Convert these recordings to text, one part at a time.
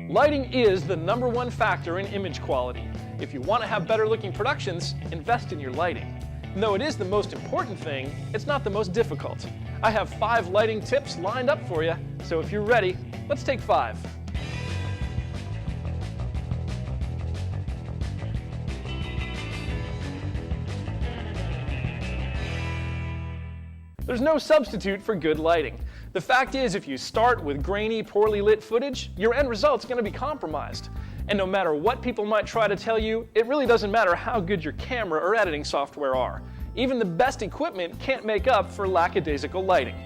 Lighting is the #1 factor in image quality. If you want to have better looking productions, invest in your lighting. And though it is the most important thing, it's not the most difficult. I have 5 lighting tips lined up for you, so if you're ready, let's take 5. There's no substitute for good lighting. The fact is, if you start with grainy, poorly lit footage, your end result's going to be compromised. And no matter what people might try to tell you, it really doesn't matter how good your camera or editing software are. Even the best equipment can't make up for lackadaisical lighting.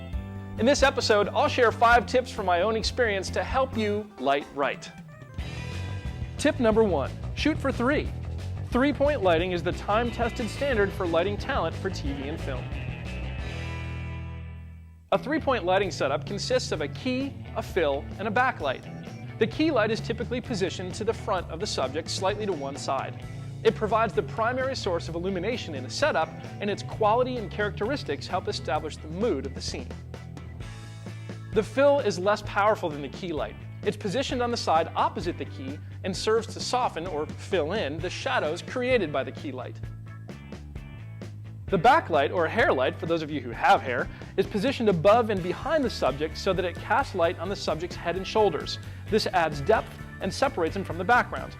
In this episode, I'll share 5 tips from my own experience to help you light right. Tip number 1, shoot for 3. 3-point lighting is the time-tested standard for lighting talent for TV and film. A 3-point lighting setup consists of a key, a fill, and a backlight. The key light is typically positioned to the front of the subject, slightly to one side. It provides the primary source of illumination in a setup, and its quality and characteristics help establish the mood of the scene. The fill is less powerful than the key light. It's positioned on the side opposite the key and serves to soften or fill in the shadows created by the key light. The backlight, or hair light for those of you who have hair, is positioned above and behind the subject so that it casts light on the subject's head and shoulders. This adds depth and separates him from the background.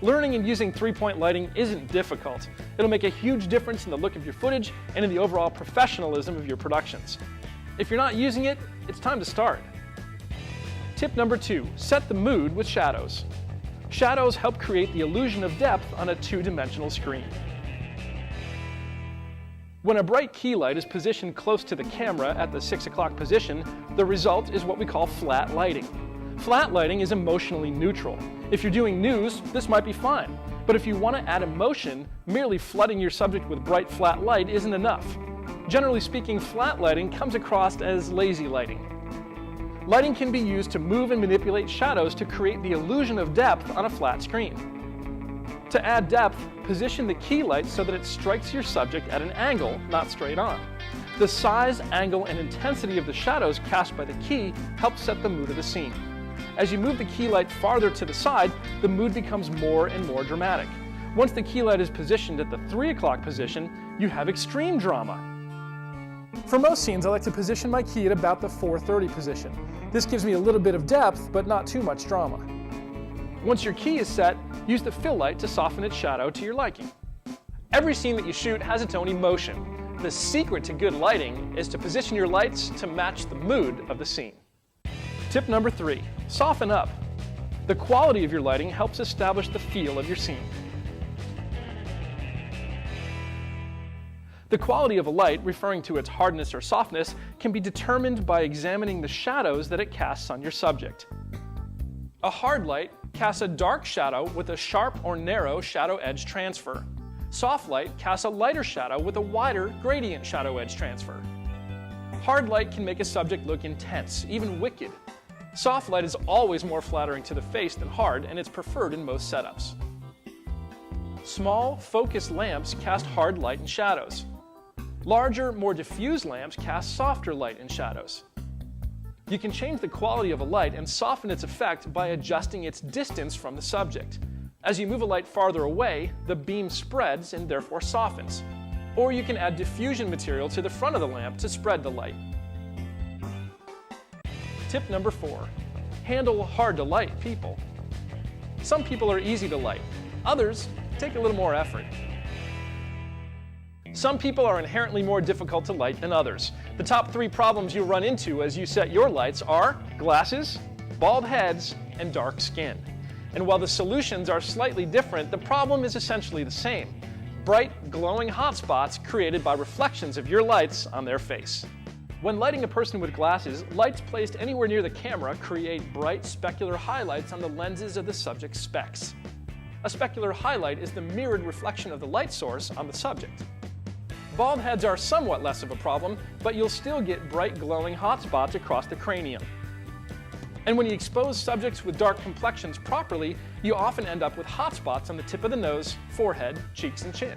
Learning and using 3-point lighting isn't difficult. It'll make a huge difference in the look of your footage and in the overall professionalism of your productions. If you're not using it, it's time to start. Tip number 2, set the mood with shadows. Shadows help create the illusion of depth on a 2-dimensional screen. When a bright key light is positioned close to the camera at the 6 o'clock position, the result is what we call flat lighting. Flat lighting is emotionally neutral. If you're doing news, this might be fine. But if you want to add emotion, merely flooding your subject with bright flat light isn't enough. Generally speaking, flat lighting comes across as lazy lighting. Lighting can be used to move and manipulate shadows to create the illusion of depth on a flat screen. To add depth, position the key light so that it strikes your subject at an angle, not straight on. The size, angle, and intensity of the shadows cast by the key helps set the mood of the scene. As you move the key light farther to the side, the mood becomes more and more dramatic. Once the key light is positioned at the 3 o'clock position, you have extreme drama. For most scenes, I like to position my key at about the 4:30 position. This gives me a little bit of depth, but not too much drama. Once your key is set, use the fill light to soften its shadow to your liking. Every scene that you shoot has its own emotion. The secret to good lighting is to position your lights to match the mood of the scene. Tip number 3, soften up. The quality of your lighting helps establish the feel of your scene. The quality of a light, referring to its hardness or softness, can be determined by examining the shadows that it casts on your subject. A hard light casts a dark shadow with a sharp or narrow shadow edge transfer. Soft light casts a lighter shadow with a wider gradient shadow edge transfer. Hard light can make a subject look intense, even wicked. Soft light is always more flattering to the face than hard, and it's preferred in most setups. Small, focused lamps cast hard light and shadows. Larger, more diffuse lamps cast softer light and shadows. You can change the quality of a light and soften its effect by adjusting its distance from the subject. As you move a light farther away, the beam spreads and therefore softens. Or you can add diffusion material to the front of the lamp to spread the light. Tip number 4, handle hard-to-light people. Some people are easy to light. Others take a little more effort. Some people are inherently more difficult to light than others. The top 3 problems you'll run into as you set your lights are glasses, bald heads, and dark skin. And while the solutions are slightly different, the problem is essentially the same: bright, glowing hotspots created by reflections of your lights on their face. When lighting a person with glasses, lights placed anywhere near the camera create bright specular highlights on the lenses of the subject's specs. A specular highlight is the mirrored reflection of the light source on the subject. Bald heads are somewhat less of a problem, but you'll still get bright glowing hotspots across the cranium. And when you expose subjects with dark complexions properly, you often end up with hotspots on the tip of the nose, forehead, cheeks, and chin.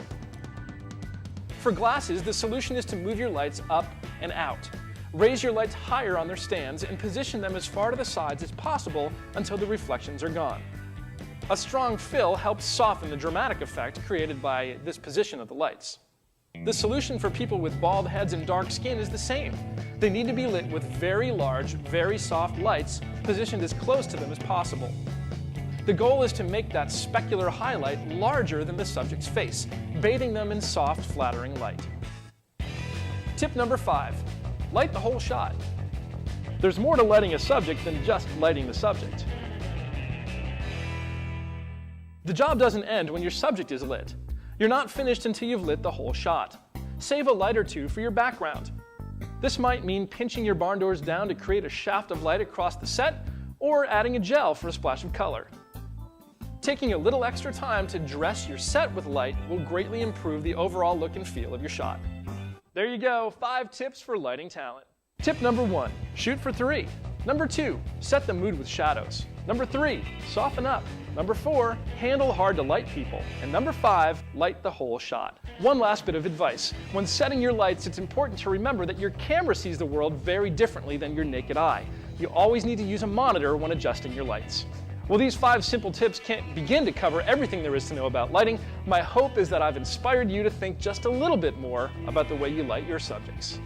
For glasses, the solution is to move your lights up and out. Raise your lights higher on their stands and position them as far to the sides as possible until the reflections are gone. A strong fill helps soften the dramatic effect created by this position of the lights. The solution for people with bald heads and dark skin is the same. They need to be lit with very large, very soft lights positioned as close to them as possible. The goal is to make that specular highlight larger than the subject's face, bathing them in soft, flattering light. Tip number 5. Light the whole shot. There's more to lighting a subject than just lighting the subject. The job doesn't end when your subject is lit. You're not finished until you've lit the whole shot. Save a light or two for your background. This might mean pinching your barn doors down to create a shaft of light across the set, or adding a gel for a splash of color. Taking a little extra time to dress your set with light will greatly improve the overall look and feel of your shot. There you go, 5 tips for lighting talent. Tip number 1, shoot for 3. Number 2, set the mood with shadows. Number 3, soften up. Number 4, handle hard to light people. And number 5, light the whole shot. One last bit of advice. When setting your lights, it's important to remember that your camera sees the world very differently than your naked eye. You always need to use a monitor when adjusting your lights. Well, these 5 simple tips can't begin to cover everything there is to know about lighting. My hope is that I've inspired you to think just a little bit more about the way you light your subjects.